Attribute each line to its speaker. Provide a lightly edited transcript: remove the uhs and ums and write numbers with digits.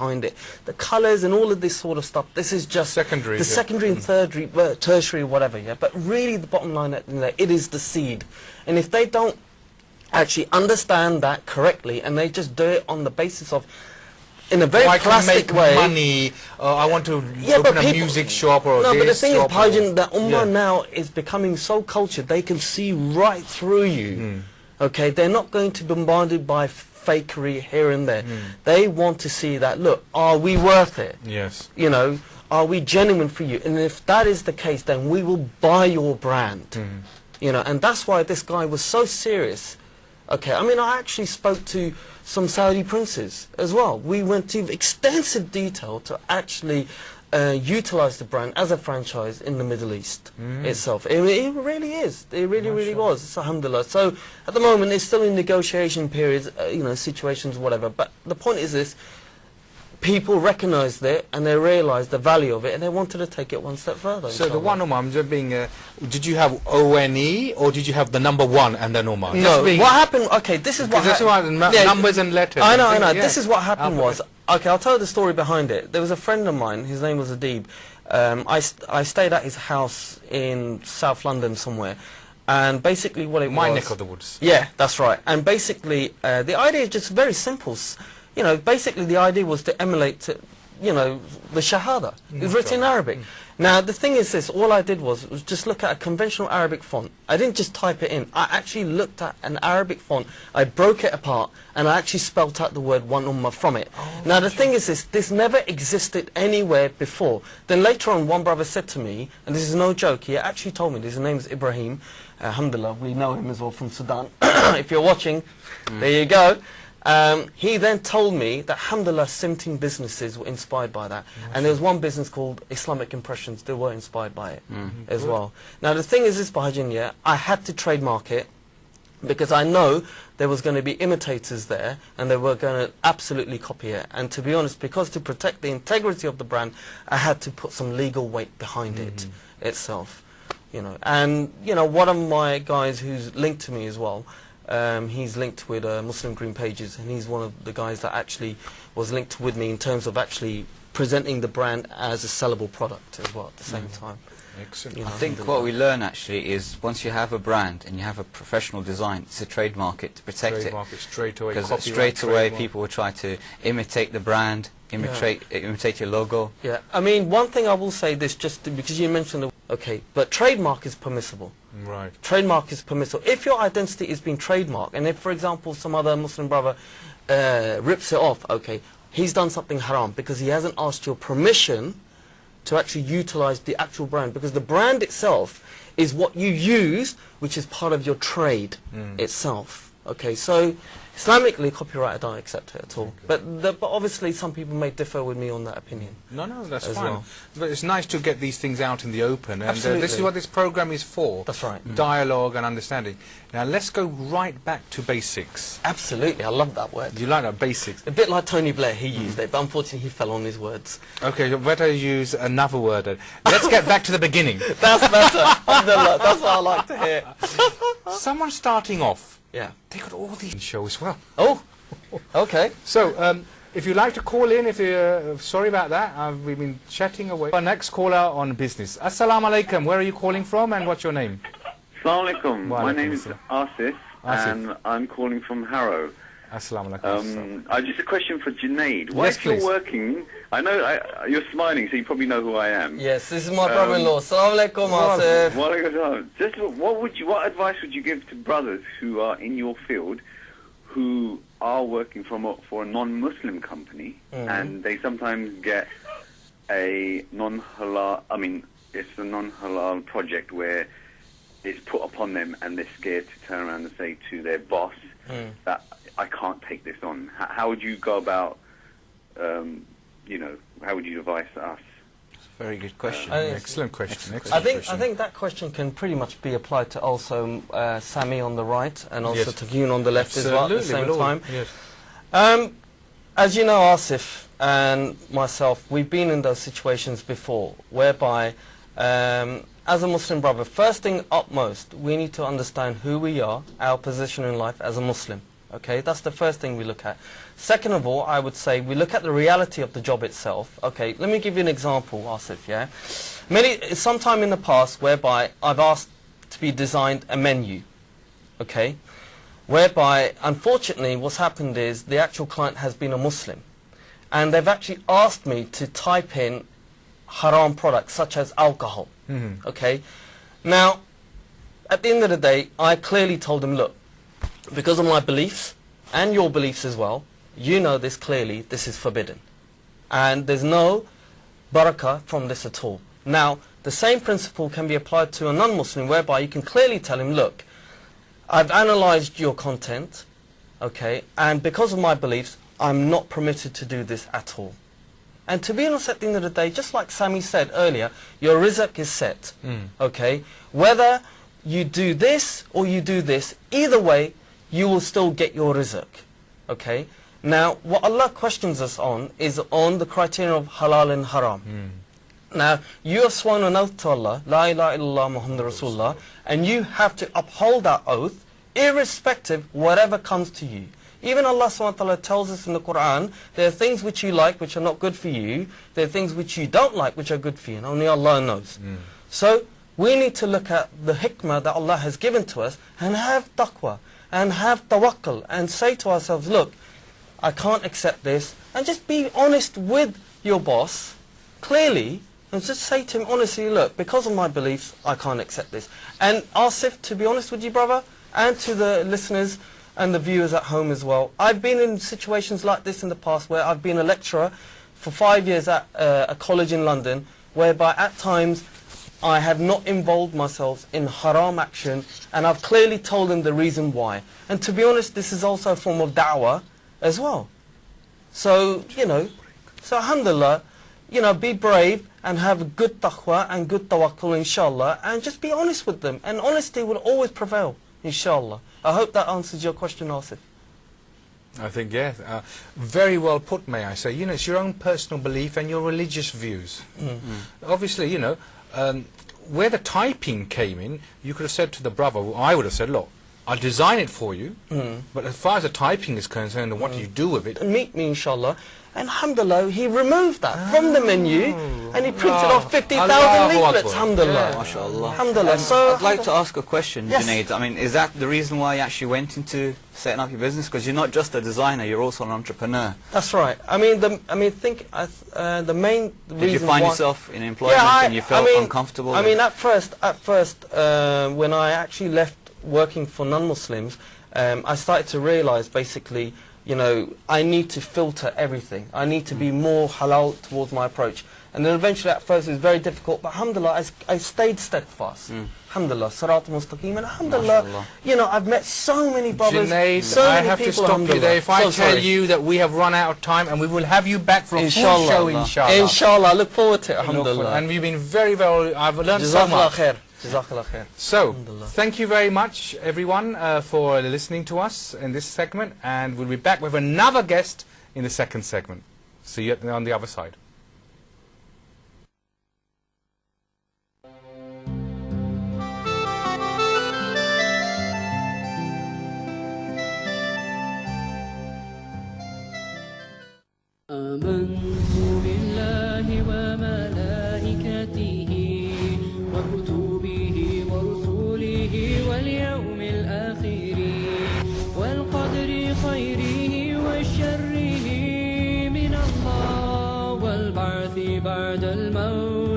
Speaker 1: behind it. The colours and all of this sort of stuff, this is just
Speaker 2: secondary,
Speaker 1: the secondary and tertiary, whatever, yeah. But really the bottom line, it is the seed. And if they don't actually understand that correctly, and they just do it on the basis of, in a very plastic way.
Speaker 2: Money. I want to open a music shop or
Speaker 1: no, but the thing is, Bhajan, the Ummah
Speaker 2: yeah.
Speaker 1: now is becoming so cultured, they can see right through you. Okay, they're not going to be bombarded by fakery here and there. They want to see that, look, are we worth it?
Speaker 2: Yes.
Speaker 1: You know, are we genuine for you? And if that is the case, then we will buy your brand. You know, and that's why this guy was so serious. Okay, I mean, I actually spoke to some Saudi princes as well. We went to extensive detail to actually utilize the brand as a franchise in the Middle East itself. It really is. It really was. It's alhamdulillah. So at the moment, it's still in negotiation periods, you know, situations, whatever. But the point is this. People recognized it and they realized the value of it and they wanted to take it one step further.
Speaker 2: So the one Ummah, I'm just being, did you have O-N-E or did you have the number 1 and then Ummah?
Speaker 1: No, what happened, okay, this is what happened.
Speaker 2: Numbers and letters.
Speaker 1: I know, yeah. This is what happened was, okay, I'll tell you the story behind it. There was a friend of mine, his name was Adib. I stayed at his house in South London somewhere. And basically what it was...
Speaker 2: My neck of the woods.
Speaker 1: Yeah, that's right. And basically, the idea is just very simple. You know, basically the idea was to emulate, you know, the Shahada. It's written in Arabic. Now, the thing is this, all I did was just look at a conventional Arabic font. I didn't just type it in. I actually looked at an Arabic font, I broke it apart, and I actually spelt out the word One Ummah from it. Now, the thing is this never existed anywhere before. Then later on, one brother said to me, and this is no joke, he actually told me, his name is Ibrahim, alhamdulillah, we know him as well from Sudan. If you're watching, there you go. He then told me that, alhamdulillah, 17 businesses were inspired by that. And there was one business called Islamic Impressions, they were inspired by it as well. Now, the thing is this, Bhajan, yeah, I had to trademark it because I know there was going to be imitators there and they were going to absolutely copy it. And to be honest, because to protect the integrity of the brand, I had to put some legal weight behind it itself. You know, and, you know, one of my guys who's linked to me as well, he's linked with Muslim Green Pages, and he's one of the guys that actually was linked with me in terms of actually presenting the brand as a sellable product as well at the same time.
Speaker 2: Excellent.
Speaker 1: You know,
Speaker 3: I think what we learn actually is once you have a brand and you have a professional design, it's a trademark it to protect it.
Speaker 2: Trademark it straight away.
Speaker 3: Because straight away people will try to imitate the brand, imitate your logo.
Speaker 1: Yeah, I mean, one thing I will say this, just because you mentioned the, okay, but trademark is permissible.
Speaker 2: Right.
Speaker 1: Trademark is permissible. If your identity is being trademarked, and if, for example, some other Muslim brother rips it off, okay, he's done something haram because he hasn't asked your permission to actually utilize the actual brand, because the brand itself is what you use, which is part of your trade itself. Okay, so Islamically, copyright, I don't accept it at all. But obviously, some people may differ with me on that opinion.
Speaker 2: No, that's fine.
Speaker 1: Well.
Speaker 2: But it's nice to get these things out in the open. And this is what this program is for.
Speaker 1: That's right.
Speaker 2: Dialogue and understanding. Now, let's go right back to basics.
Speaker 1: Absolutely, I love that word.
Speaker 2: You like that, basics?
Speaker 1: A bit like Tony Blair, he used it, but unfortunately he fell on his words.
Speaker 2: Okay, you better use another word. Let's get back to the beginning.
Speaker 1: That's better. That's what I like to hear.
Speaker 2: Someone starting off.
Speaker 1: Yeah.
Speaker 2: They got all these show as well.
Speaker 1: Oh, okay.
Speaker 2: So, if you'd like to call in, if you're sorry about that, we've been chatting away. Our next caller on business. Assalamu alaikum. Where are you calling from, and what's your name?
Speaker 4: Assalamu alaikum. My name is Asif, and I'm calling from Harrow.
Speaker 2: Assalamu alaikum.
Speaker 4: Just a question for Junaid.
Speaker 2: Yes,
Speaker 4: if you're working, I know you're smiling, so you probably know who I am.
Speaker 1: Yes, this is my brother-in-law. Assalamu alaikum, Asif.
Speaker 4: Just what advice would you give to brothers who are in your field, who are working for a non-Muslim company, and they sometimes get a non-halal? I mean, it's a non-halal project where it's put upon them, and they're scared to turn around and say to their boss that I can't take this on. How would you go about, you know, how would you advise us?
Speaker 3: It's a very good question.
Speaker 2: Excellent question.
Speaker 1: I think that question can pretty much be applied to also Sammy on the right and also Tagyun on the left as well at the same time.
Speaker 2: Yes.
Speaker 1: As you know, Asif and myself, we've been in those situations before, whereby as a Muslim brother, first thing utmost, we need to understand who we are, our position in life as a Muslim. Okay, that's the first thing we look at. Second of all, I would say we look at the reality of the job itself. Okay, let me give you an example, Asif, yeah? Sometime in the past whereby I've asked to be designed a menu, okay? Whereby, unfortunately, what's happened is the actual client has been a Muslim. And they've actually asked me to type in haram products such as alcohol, okay? Now, at the end of the day, I clearly told them, look, because of my beliefs, and your beliefs as well, you know this clearly, this is forbidden. And there's no barakah from this at all. Now, the same principle can be applied to a non-Muslim, whereby you can clearly tell him, look, I've analysed your content, okay, and because of my beliefs, I'm not permitted to do this at all. And to be honest, at the end of the day, just like Sammy said earlier, your rizq is set, okay? Whether you do this or you do this, either way, you will still get your rizq, okay? Now, what Allah questions us on is on the criterion of halal and haram. Now, you have sworn an oath to Allah, La ilaha illallah Muhammad Rasulullah, and you have to uphold that oath, irrespective whatever comes to you. Even Allah SWT tells us in the Quran, there are things which you like which are not good for you, there are things which you don't like which are good for you, and only Allah knows. So, we need to look at the hikmah that Allah has given to us, and have taqwa, and have tawakkul, and say to ourselves, look, I can't accept this, and just be honest with your boss, clearly, and just say to him honestly, look, because of my beliefs, I can't accept this. And Asif, to be honest with you, brother, and to the listeners and the viewers at home as well, I've been in situations like this in the past where I've been a lecturer for 5 years at a college in London, whereby at times I have not involved myself in haram action, and I've clearly told them the reason why. And to be honest, this is also a form of da'wah as well. So, you know, so alhamdulillah, you know, be brave and have good taqwa and good tawakkul, inshallah, and just be honest with them. And honesty will always prevail, inshallah. I hope that answers your question, Asif.
Speaker 2: I think, yes. Very well put, may I say. You know, it's your own personal belief and your religious views. Obviously, you know, where the typing came in, you could have said to the brother, I would have said, look, I'll design it for you, but as far as the typing is concerned and what do you do with it?
Speaker 1: Meet me, inshallah. And alhamdulillah, he removed that from the menu, and he printed off 50,000 leaflets, alhamdulillah.
Speaker 3: MashaAllah.
Speaker 1: Alhamdulillah. So,
Speaker 3: I'd like to ask a question,
Speaker 1: Yes.
Speaker 3: Junaid. I mean, is that the reason why you actually went into setting up your business? Because you're not just a designer, you're also an entrepreneur.
Speaker 1: that's right. I mean, the main reason
Speaker 3: Did you find
Speaker 1: why,
Speaker 3: yourself in employment and you felt uncomfortable?
Speaker 1: I mean, at first, when I actually left working for non-Muslims, I started to realize basically, you know, I need to filter everything. I need to be more halal towards my approach. And then eventually at first it was very difficult, but alhamdulillah, I stayed steadfast. Alhamdulillah, Sirat Mustaqim, and alhamdulillah,
Speaker 3: MashaAllah.
Speaker 1: you know, I've met so many brothers,
Speaker 2: Junaid,
Speaker 1: so
Speaker 2: I
Speaker 1: many
Speaker 2: have
Speaker 1: people,
Speaker 2: to stop you there. If I
Speaker 1: So
Speaker 2: tell
Speaker 1: sorry.
Speaker 2: you that we have run out of time and we will have you back for a full
Speaker 1: Inshallah.
Speaker 2: show, inshallah.
Speaker 1: Inshallah, I look forward to it, alhamdulillah.
Speaker 2: And you've been very, very, I've learned so
Speaker 1: Jazakallah
Speaker 2: much.
Speaker 1: khair. Jazakallah khair.
Speaker 2: So,
Speaker 1: Alhamdulillah.
Speaker 2: thank you very much, everyone, for listening to us in this segment, and we'll be back with another guest in the second segment. See you on the other side.
Speaker 5: آمنت بالله وملائكته وكتبه ورسله واليوم الآخر والقدر خيره وشره من الله والبعث بعد الموت